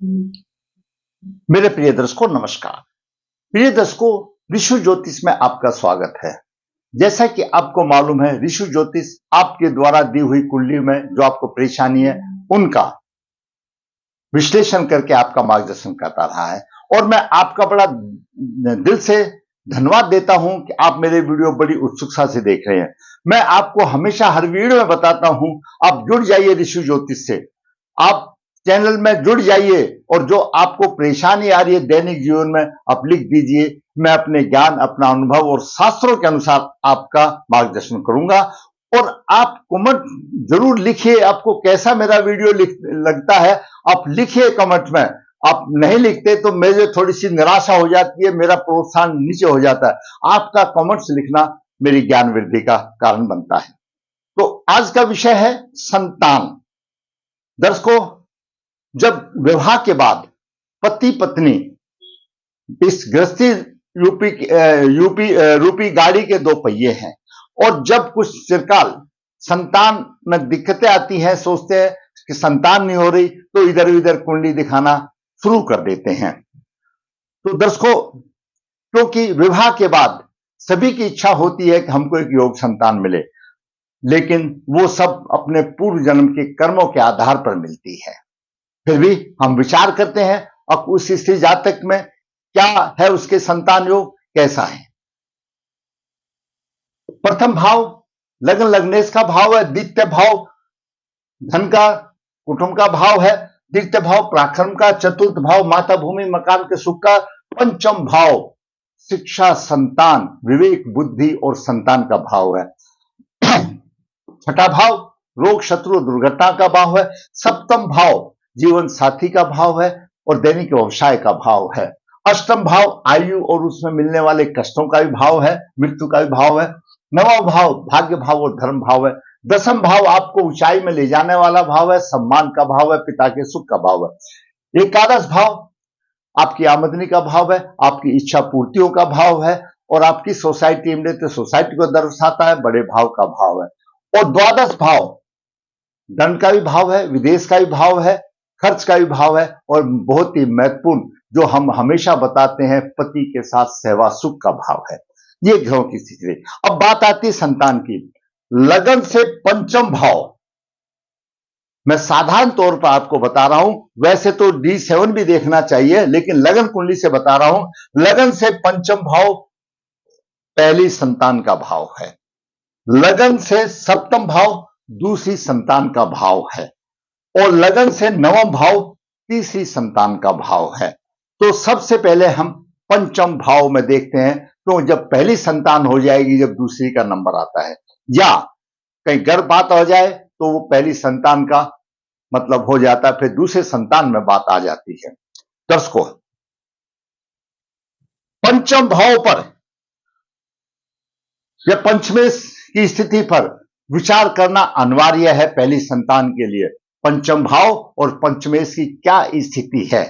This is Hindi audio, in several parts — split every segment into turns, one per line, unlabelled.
मेरे प्रिय दर्शकों नमस्कार। प्रिय दर्शकों, ऋषि ज्योतिष में आपका स्वागत है। जैसा कि आपको मालूम है, ऋषि ज्योतिष आपके द्वारा दी हुई कुंडली में जो आपको परेशानी है उनका विश्लेषण करके आपका मार्गदर्शन करता रहा है और मैं आपका बड़ा दिल से धन्यवाद देता हूं कि आप मेरे वीडियो बड़ी उत्सुकता से देख रहे हैं। मैं आपको हमेशा हर वीडियो में बताता हूं, आप जुड़ जाइए ऋषि ज्योतिष से, आप चैनल में जुड़ जाइए और जो आपको परेशानी आ रही है दैनिक जीवन में आप लिख दीजिए। मैं अपने ज्ञान, अपना अनुभव और शास्त्रों के अनुसार आपका मार्गदर्शन करूंगा। और आप कमेंट जरूर लिखिए, आपको कैसा मेरा वीडियो लगता है आप लिखिए कमेंट में। आप नहीं लिखते तो मुझे थोड़ी सी निराशा हो जाती है, मेरा प्रोत्साहन नीचे हो जाता है। आपका कमेंट्स लिखना मेरी ज्ञान वृद्धि का कारण बनता है। तो आज का विषय है संतान। दर्शकों, जब विवाह के बाद पति पत्नी इस गृहस्थी रूपी गाड़ी के दो पहिए हैं और जब कुछ चिरकाल संतान में दिक्कतें आती हैं, सोचते हैं कि संतान नहीं हो रही तो इधर उधर कुंडली दिखाना शुरू कर देते हैं। तो दर्शकों, क्योंकि विवाह के बाद सभी की इच्छा होती है कि हमको एक योग संतान मिले, लेकिन वो सब अपने पूर्व जन्म के कर्मों के आधार पर मिलती है। फिर भी हम विचार करते हैं अब उस स्त्री जातक में क्या है, उसके संतान योग कैसा है। प्रथम भाव लगन लग्नेश का भाव है, द्वितीय भाव धन का कुटुंब का भाव है, तृतीय भाव पराक्रम का, चतुर्थ भाव माता भूमि मकान के सुख का, पंचम भाव शिक्षा संतान विवेक बुद्धि और संतान का भाव है, छठा भाव रोग शत्रु दुर्घटना का भाव है, सप्तम भाव जीवन साथी का भाव है और दैनिक व्यवसाय का भाव है, अष्टम भाव आयु और उसमें मिलने वाले कष्टों का भी भाव है, मृत्यु का भी भाव है, नवम भाव भाग्य भाव और धर्म भाव है, दसम भाव आपको ऊंचाई में ले जाने वाला भाव है, सम्मान का भाव है, पिता के सुख का भाव है, एकादश भाव आपकी आमदनी का भाव है, आपकी इच्छा पूर्तियों का भाव है और आपकी सोसाइटी में तो सोसाइटी को दर्शाता है, बड़े भाव का भाव है, और द्वादश भाव धन का भी भाव है, विदेश का भी भाव है, खर्च का भी भाव है और बहुत ही महत्वपूर्ण जो हम हमेशा बताते हैं पति के साथ सेवा सुख का भाव है। ये ग्रहों की स्थिति। अब बात आती है संतान की। लगन से पंचम भाव, मैं साधारण तौर पर आपको बता रहा हूं, वैसे तो D7 भी देखना चाहिए लेकिन लगन कुंडली से बता रहा हूं। लगन से पंचम भाव पहली संतान का भाव है, लगन से सप्तम भाव दूसरी संतान का भाव है और लगन से नवम भाव तीसरी संतान का भाव है। तो सबसे पहले हम पंचम भाव में देखते हैं। तो जब पहली संतान हो जाएगी, जब दूसरी का नंबर आता है या कहीं गर्भपात हो जाए तो वो पहली संतान का मतलब हो जाता है, फिर दूसरे संतान में बात आ जाती है। दर्शकों, पंचम भाव पर या पंचमेश की स्थिति पर विचार करना अनिवार्य है पहली संतान के लिए। पंचम भाव और पंचमेश की क्या स्थिति है,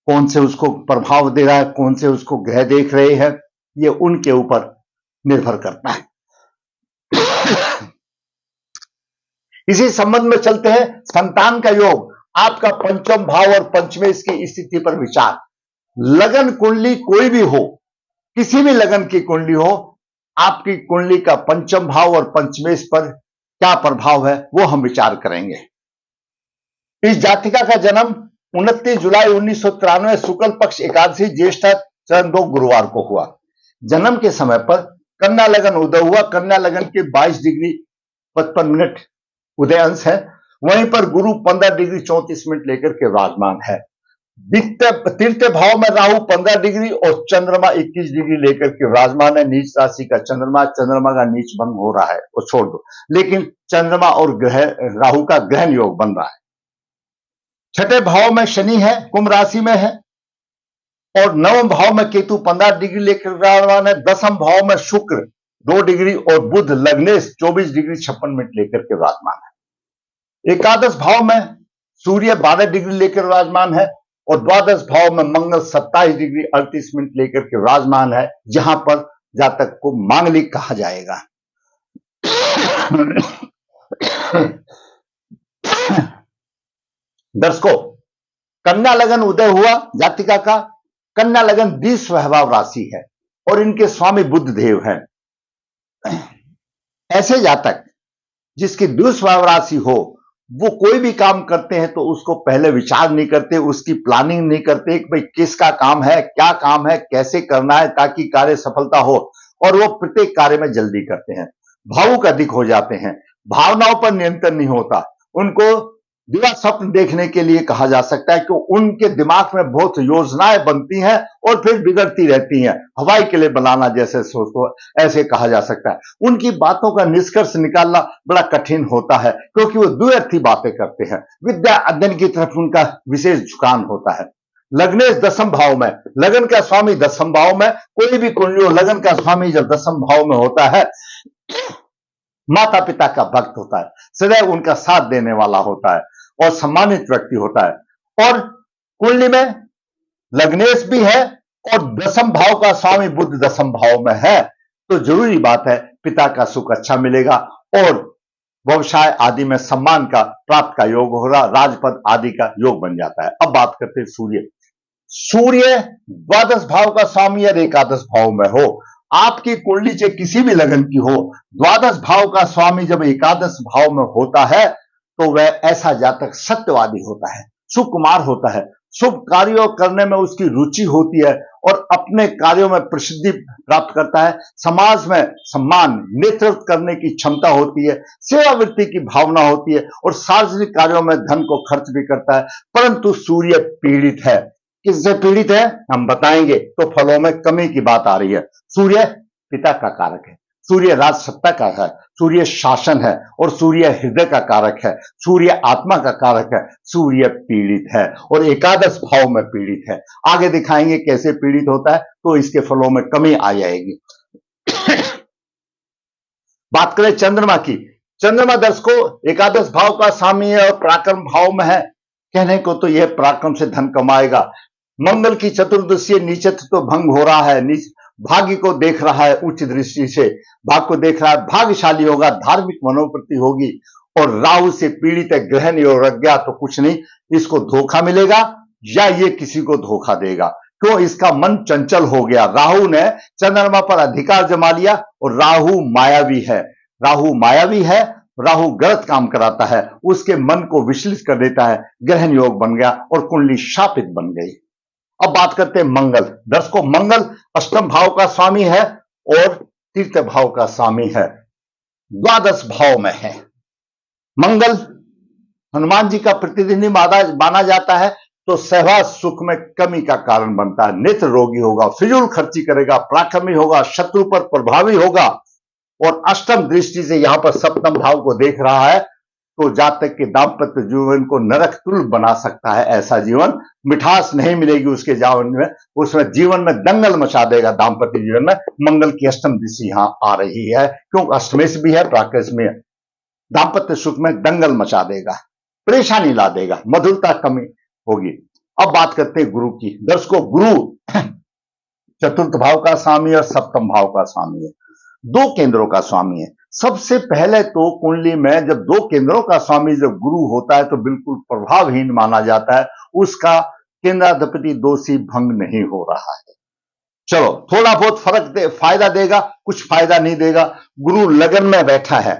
कौन से उसको प्रभाव दे रहा है, कौन से उसको ग्रह देख रहे हैं, ये उनके ऊपर निर्भर करता है। इसी संबंध में चलते हैं संतान का योग, आपका पंचम भाव और पंचमेश की स्थिति पर विचार। लगन कुंडली कोई भी हो, किसी भी लगन की कुंडली हो, आपकी कुंडली का पंचम भाव और पंचमेश पर क्या प्रभाव है वो हम विचार करेंगे। इस जातिका का जन्म 29 जुलाई 1993 शुक्ल पक्ष एकादशी ज्येष्ठा चरण 2 गुरुवार को हुआ। जन्म के समय पर कन्या लगन उदय हुआ। कन्या लगन के 22 डिग्री 55 मिनट उदय अंश है, वहीं पर गुरु 15 डिग्री 34 मिनट लेकर के विराजमान है। तृतीय भाव में राहु 15 डिग्री और चंद्रमा 21 डिग्री लेकर के विराजमान है। नीच राशि का चंद्रमा का नीच भंग हो रहा है, वो छोड़ दो, लेकिन चंद्रमा और ग्रह राहु का ग्रहण योग बन रहा है। छठे भाव में शनि है, कुंभ राशि में है और नवम भाव में केतु 15 डिग्री लेकर विराजमान है। दसम भाव में शुक्र 2 डिग्री और बुध लग्नेश 24 डिग्री 56 मिनट लेकर के विराजमान है। एकादश भाव में सूर्य 12 डिग्री लेकर विराजमान है और द्वादश भाव में मंगल 27 डिग्री 38 मिनट लेकर के विराजमान है, जहां पर जातक को मांगलिक कहा जाएगा। दर्शकों, कन्या लगन उदय हुआ जातिका का। कन्या लगन द्विस्वभाव राशि है और इनके स्वामी बुध देव हैं। ऐसे जातक जिसकी द्विस्वभाव राशि हो, वो कोई भी काम करते हैं तो उसको पहले विचार नहीं करते, उसकी प्लानिंग नहीं करते कि भाई किसका काम है, क्या काम है, कैसे करना है ताकि कार्य सफलता हो, और वो प्रत्येक कार्य में जल्दी करते हैं। भावुक अधिक हो जाते हैं, भावनाओं पर नियंत्रण नहीं होता। उनको दिवा स्वप्न देखने के लिए कहा जा सकता है कि उनके दिमाग में बहुत योजनाएं बनती हैं और फिर बिगड़ती रहती हैं। हवाई के लिए बनाना जैसे सोचो, ऐसे कहा जा सकता है। उनकी बातों का निष्कर्ष निकालना बड़ा कठिन होता है क्योंकि वो द्व्यर्थी बातें करते हैं। विद्या अध्ययन की तरफ उनका विशेष झुकाव होता है। लग्नेश दसम भाव में, लगन का स्वामी दसम भाव में, कोई भी कुंडली हो, लगन का स्वामी जब दसम भाव में होता है, माता पिता का भक्त होता है, सदैव उनका साथ देने वाला होता है और सम्मानित व्यक्ति होता है। और कुंडली में लग्नेश भी है और दसम भाव का स्वामी बुध दसम भाव में है, तो जरूरी बात है पिता का सुख अच्छा मिलेगा और व्यवसाय आदि में सम्मान का प्राप्त का योग होगा, राजपद आदि का योग बन जाता है। अब बात करते हैं सूर्य। सूर्य द्वादश भाव का स्वामी और एकादश भाव में हो, आपकी कुंडली चाहे किसी भी लगन की हो, द्वादश भाव का स्वामी जब एकादश भाव में होता है तो वह ऐसा जातक सत्यवादी होता है, सुकुमार होता है, शुभ कार्यों करने में उसकी रुचि होती है और अपने कार्यों में प्रसिद्धि प्राप्त करता है, समाज में सम्मान नेतृत्व करने की क्षमता होती है, सेवावृत्ति की भावना होती है और सार्वजनिक कार्यों में धन को खर्च भी करता है। परंतु सूर्य पीड़ित है। किससे पीड़ित है हम बताएंगे, तो फलों में कमी की बात आ रही है। सूर्य पिता का कारक है, सूर्य राज सत्ता का है, सूर्य शासन है और सूर्य हृदय का कारक है, सूर्य आत्मा का कारक है। सूर्य पीड़ित है और एकादश भाव में पीड़ित है। आगे दिखाएंगे कैसे पीड़ित होता है, तो इसके फलों में कमी आ जाएगी। बात करें चंद्रमा की। चंद्रमा दर्शकों एकादश भाव का स्वामी है और पराक्रम भाव में है। कहने को तो यह पराक्रम से धन कमाएगा। मंगल की चतुर्दशीय नीचत्व तो भंग हो रहा है, भाग्य को देख रहा है, उच्च दृष्टि से भाग्य को देख रहा है, भाग्यशाली होगा, धार्मिक मनोवृत्ति होगी। और राहु से पीड़ित है, ग्रहण और अज्ञा तो कुछ नहीं, इसको धोखा मिलेगा या ये किसी को धोखा देगा। क्यों? इसका मन चंचल हो गया। राहु ने चंद्रमा पर अधिकार जमा लिया और राहु मायावी है। राहु मायावी है, राहु गलत काम कराता है, उसके मन को विचलित कर देता है, ग्रहण योग बन गया और कुंडली शापित बन गई। अब बात करते हैं मंगल। दर्शकों मंगल अष्टम भाव का स्वामी है और तीर्थ भाव का स्वामी है, द्वादश भाव में है। मंगल हनुमान जी का प्रतिनिधि माना जाता है, तो सहवास सुख में कमी का कारण बनता है। नेत्र रोगी होगा, फिजूल खर्ची करेगा, पराक्रमी होगा, शत्रु पर प्रभावी होगा और अष्टम दृष्टि से यहां पर सप्तम भाव को देख रहा है, तो जातक के दाम्पत्य जीवन को नरक तुल्य बना सकता है। ऐसा जीवन, मिठास नहीं मिलेगी उसके जीवन में, उसमें जीवन में दंगल मचा देगा। दाम्पत्य जीवन में मंगल की अष्टम दृष्टि यहां आ रही है, क्योंकि अष्टमेश भी है, प्राकृष में है। दाम्पत्य सुख में दंगल मचा देगा, परेशानी ला देगा, मधुरता कमी होगी। अब बात करते हैं गुरु की। दर्शकों गुरु चतुर्थ भाव का स्वामी और सप्तम भाव का स्वामी है, दो केंद्रों का स्वामी है। सबसे पहले तो कुंडली में जब दो केंद्रों का स्वामी जब गुरु होता है तो बिल्कुल प्रभावहीन माना जाता है, उसका केंद्राधिपति दोषी भंग नहीं हो रहा है। चलो थोड़ा बहुत फर्क फायदा देगा, कुछ फायदा नहीं देगा। गुरु लगन में बैठा है।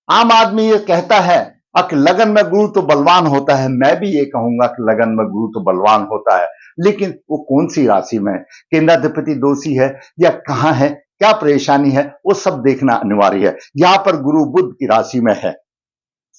आम आदमी ये कहता है कि लगन में गुरु तो बलवान होता है। मैं भी ये कहूंगा कि लगन में गुरु तो बलवान होता है, लेकिन वो कौन सी राशि में है, केंद्राधिपति दोषी है या कहां है, क्या परेशानी है, वो सब देखना अनिवार्य है। यहां पर गुरु बुध की राशि में है,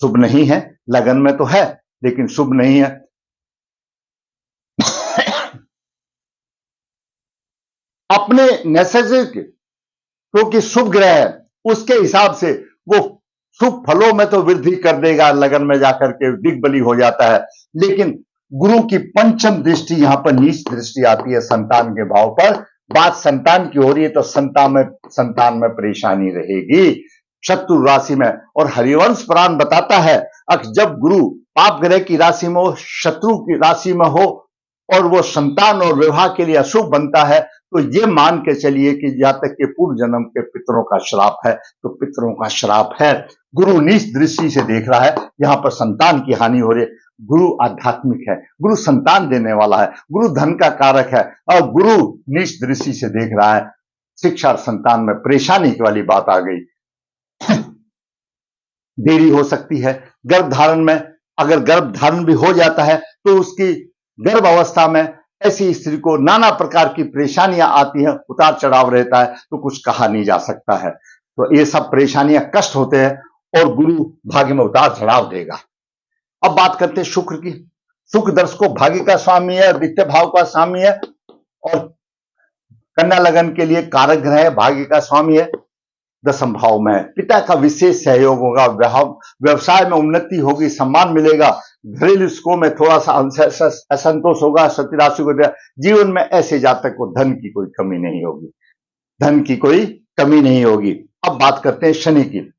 शुभ नहीं है। लगन में तो है लेकिन शुभ नहीं है। अपने नैसर्गिक क्योंकि शुभ ग्रह है, उसके हिसाब से वो शुभ फलों में तो वृद्धि कर देगा, लगन में जाकर के दिग्बली हो जाता है। लेकिन गुरु की पंचम दृष्टि यहां पर नीच दृष्टि आती है संतान के भाव पर। बात संतान की हो रही है तो संतान में परेशानी रहेगी, शत्रु राशि में। और हरिवंश पुराण बताता है कि जब गुरु पाप ग्रह की राशि में हो, शत्रु की राशि में हो और वो संतान और विवाह के लिए अशुभ बनता है, तो ये मान के चलिए कि जहां तक के पूर्व जन्म के पितरों का श्राप है तो पितरों का श्राप है। गुरु नीच दृष्टि से देख रहा है, यहां पर संतान की हानि हो रही है। गुरु आध्यात्मिक है, गुरु संतान देने वाला है, गुरु धन का कारक है, और गुरु नीच दृष्टि से देख रहा है। शिक्षा और संतान में परेशानी वाली बात आ गई। देरी हो सकती है गर्भ धारण में। अगर गर्भ धारण भी हो जाता है तो उसकी गर्भ अवस्था में ऐसी स्त्री को नाना प्रकार की परेशानियां आती हैं, उतार चढ़ाव रहता है, तो कुछ कहा नहीं जा सकता है। तो ये सब परेशानियां, कष्ट होते हैं और गुरु भाग्य में उतार चढ़ाव देगा। अब बात करते हैं शुक्र की। शुक्र दर्शकों भाग्य का स्वामी है, द्वितीय भाव का स्वामी है और कन्या लगन के लिए कारक ग्रह है, भाग्य का स्वामी है, दसम भाव में है। पिता का विशेष सहयोग होगा, व्यवसाय में उन्नति होगी, सम्मान मिलेगा, घरेलू सुखों में थोड़ा सा असंतोष होगा। सती राशि को जीवन में ऐसे जातक को धन की कोई कमी नहीं होगी, धन की कोई कमी नहीं होगी। अब बात करते हैं शनि की।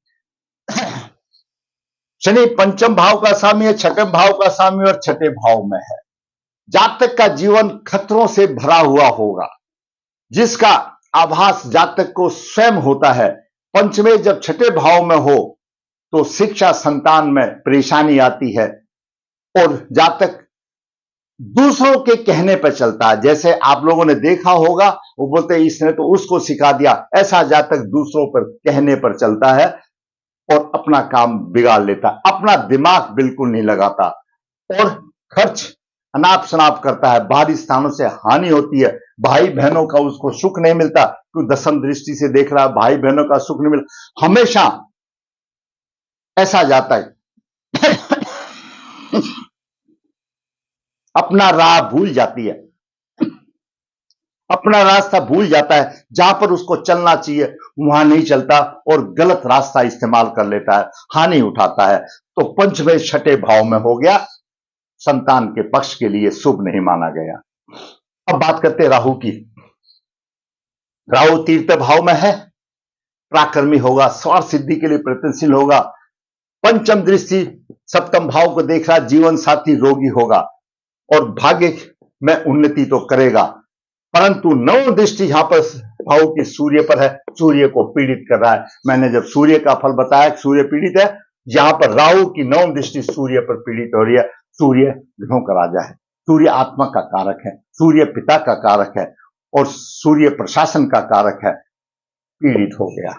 शनि पंचम भाव का स्वामी है, छठे भाव का स्वामी और छठे भाव में है। जातक का जीवन खतरों से भरा हुआ होगा, जिसका आभास जातक को स्वयं होता है। पंचमे जब छठे भाव में हो तो शिक्षा संतान में परेशानी आती है और जातक दूसरों के कहने पर चलता है। जैसे आप लोगों ने देखा होगा, वो बोलते हैं इसने तो उसको सिखा दिया, ऐसा जातक दूसरों पर कहने पर चलता है और अपना काम बिगाड़ लेता, अपना दिमाग बिल्कुल नहीं लगाता और खर्च अनाप शनाप करता है। बाहरी स्थानों से हानि होती है, भाई बहनों का उसको सुख नहीं मिलता, क्योंकि दसम दृष्टि से देख रहा है, भाई बहनों का सुख नहीं मिलता। हमेशा ऐसा जाता है अपना राह भूल जाती है, अपना रास्ता भूल जाता है, जहां पर उसको चलना चाहिए वहां नहीं चलता और गलत रास्ता इस्तेमाल कर लेता है, हानि उठाता है। तो पंचमे छठे भाव में हो गया, संतान के पक्ष के लिए शुभ नहीं माना गया। अब बात करते हैं राहु की। राहु तीर्थ भाव में है, पराक्रमी होगा, स्वार्थ सिद्धि के लिए प्रयत्नशील होगा। पंचम दृष्टि सप्तम भाव को देख रहा, जीवन साथी रोगी होगा और भाग्य में उन्नति तो करेगा, परंतु नौ दृष्टि यहां पर भाव की सूर्य पर है, सूर्य को पीड़ित कर रहा है। मैंने जब सूर्य का फल बताया कि सूर्य पीड़ित है, यहां पर राहु की नौ दृष्टि सूर्य पर पीड़ित हो रही है। सूर्य ग्रहों का राजा है, सूर्य आत्मा का कारक है, सूर्य पिता का कारक है और सूर्य प्रशासन का कारक है। पीड़ित हो गया,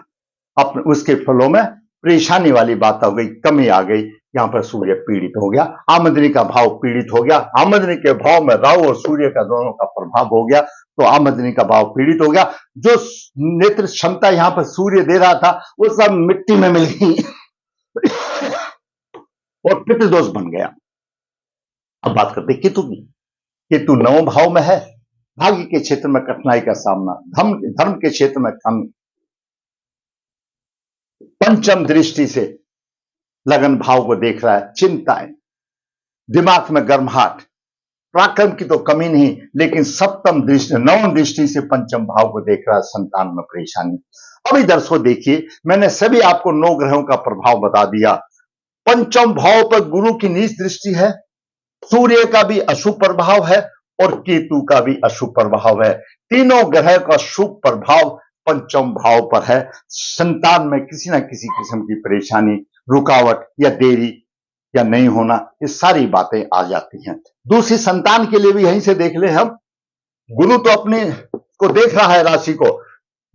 अपने उसके फलों में परेशानी वाली बात हो गई, कमी आ गई। यहां पर सूर्य पीड़ित हो गया, आमदनी का भाव पीड़ित हो गया। आमदनी के भाव में राहु और सूर्य का दोनों का प्रभाव हो गया, तो आमदनी का भाव पीड़ित हो गया। जो नेत्र क्षमता यहां पर सूर्य दे रहा था वो सब मिट्टी में मिल गई और पितृदोष बन गया। अब बात करते केतु की। केतु नौ भाव में है, भाग्य के क्षेत्र में कठिनाई का सामना, धर्म के क्षेत्र में कम। पंचम दृष्टि से लगन भाव को देख रहा है, चिंताएं, दिमाग में गर्माहट, पराक्रम की तो कमी नहीं, लेकिन सप्तम दृष्टि नवम दृष्टि से पंचम भाव को देख रहा है, संतान में परेशानी। अभी दर्शकों देखिए, मैंने सभी आपको 9 ग्रहों का प्रभाव बता दिया। पंचम भाव पर गुरु की नीच दृष्टि है, सूर्य का भी अशुभ प्रभाव है और केतु का भी अशुभ प्रभाव है। तीनों ग्रह का शुभ प्रभाव पंचम भाव पर है। संतान में किसी न किसी किस्म की परेशानी, रुकावट या देरी या नहीं होना, ये सारी बातें आ जाती हैं। दूसरी संतान के लिए भी यहीं से देख ले हम। गुरु तो अपने को देख रहा है, राशि को।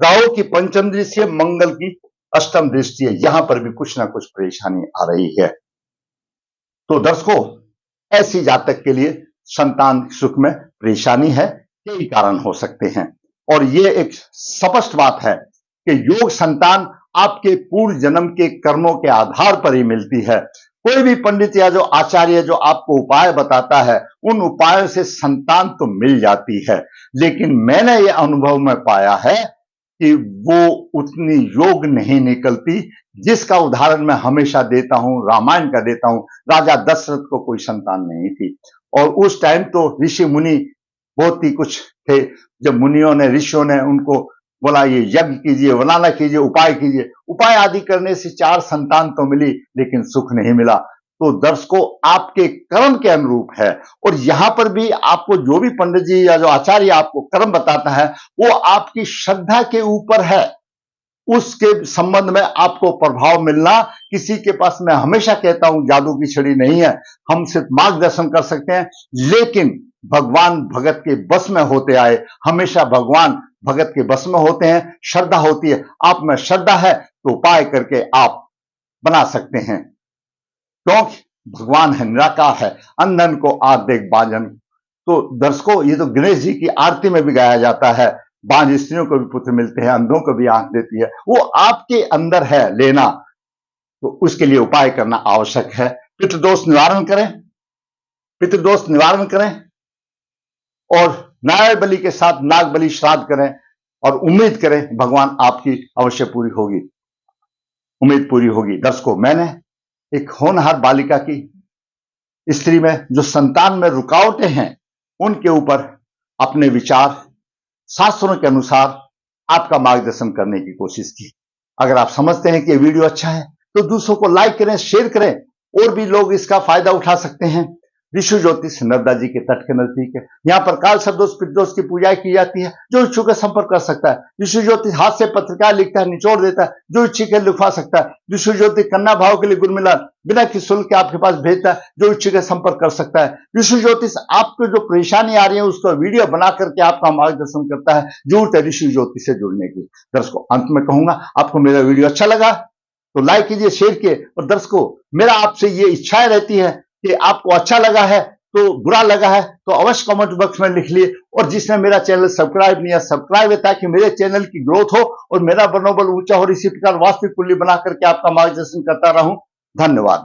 राहु की पंचम दृष्टि है, मंगल की अष्टम दृष्टि है, यहां पर भी कुछ ना कुछ परेशानी आ रही है। तो दर्शकों, ऐसी जातक के लिए संतान सुख में परेशानी है, कई कारण हो सकते हैं और ये एक स्पष्ट बात है कि योग संतान आपके पूर्व जन्म के कर्मों के आधार पर ही मिलती है। कोई भी पंडित या जो आचार्य जो आपको उपाय बताता है, उन उपायों से संतान तो मिल जाती है, लेकिन मैंने ये अनुभव में पाया है कि वो उतनी योग नहीं निकलती, जिसका उदाहरण मैं हमेशा देता हूं, रामायण का देता हूं। राजा दशरथ को कोई संतान नहीं थी और उस टाइम तो ऋषि मुनि बहुत ही कुछ थे। जब मुनियों ने, ऋषियों ने उनको बोला ये यज्ञ कीजिए, वनाना कीजिए, उपाय कीजिए, उपाय आदि करने से 4 संतान तो मिली, लेकिन सुख नहीं मिला। तो दर्शकों आपके कर्म के अनुरूप है। और यहां पर भी आपको जो भी पंडित जी या जो आचार्य आपको कर्म बताता है वो आपकी श्रद्धा के ऊपर है, उसके संबंध में आपको प्रभाव मिलना। किसी के पास, मैं हमेशा कहता हूं, जादू की छड़ी नहीं है, हम सिर्फ मार्गदर्शन कर सकते हैं, लेकिन भगवान भगत के बस में होते आए, हमेशा भगवान भगत के बस में होते हैं। श्रद्धा होती है, आप में श्रद्धा है तो उपाय करके आप बना सकते हैं, क्योंकि भगवान है, निराकार है। अंधन को आंख देख बांझन। तो दर्शकों, ये तो गणेश जी की आरती में भी गाया जाता है, बांझ स्त्रियों को भी पुत्र मिलते हैं, अंधों को भी आंख देती है। वो आपके अंदर है लेना, तो उसके लिए उपाय करना आवश्यक है। पितृदोष निवारण करें, पितृदोष निवारण करें और नारायण बलि के साथ नाग बलि श्राद्ध करें और उम्मीद करें भगवान आपकी अवश्य पूरी होगी, उम्मीद पूरी होगी। दर्शकों, मैंने एक होनहार बालिका की स्त्री में जो संतान में रुकावटें हैं उनके ऊपर अपने विचार शास्त्रों के अनुसार आपका मार्गदर्शन करने की कोशिश की। अगर आप समझते हैं कि ये वीडियो अच्छा है तो दूसरों को लाइक करें, शेयर करें, और भी लोग इसका फायदा उठा सकते हैं। ऋषि ज्योतिष नर्मदा जी के तट के नजदीक है। यहाँ पर काल सर्पदोष पितृदोष की पूजा की जाती है। जो इच्छुक है संपर्क कर सकता है। ऋषि ज्योतिष हाथ से पत्रिका लिखता है, निचोड़ देता है, जो इच्छुक है लिखवा सकता है। ऋषि ज्योतिष कन्या भाव के लिए गुरु मिलन बिना किसी शुल्क के आपके पास भेजता है, जो इच्छुक है संपर्क कर सकता है। ऋषि ज्योतिष आपको जो परेशानी आ रही है उसका वीडियो बना करके आपका मार्गदर्शन करता है। जरूरत है ऋषि ज्योतिष से जुड़ने की। दर्शकों, अंत में कहूंगा, आपको मेरा वीडियो अच्छा लगा तो लाइक कीजिए, शेयर कीजिए। और दर्शकों, मेरा आपसे ये इच्छाएं रहती है कि आपको अच्छा लगा है तो बुरा लगा है तो अवश्य कमेंट बॉक्स में लिख लिए। और जिसने मेरा चैनल सब्सक्राइब नहीं है, सब्सक्राइब है, ताकि मेरे चैनल की ग्रोथ हो और मेरा मनोबल ऊंचा हो। इसी प्रकार वास्तविक कुंडली बना करके आपका मार्गदर्शन करता रहूं। धन्यवाद।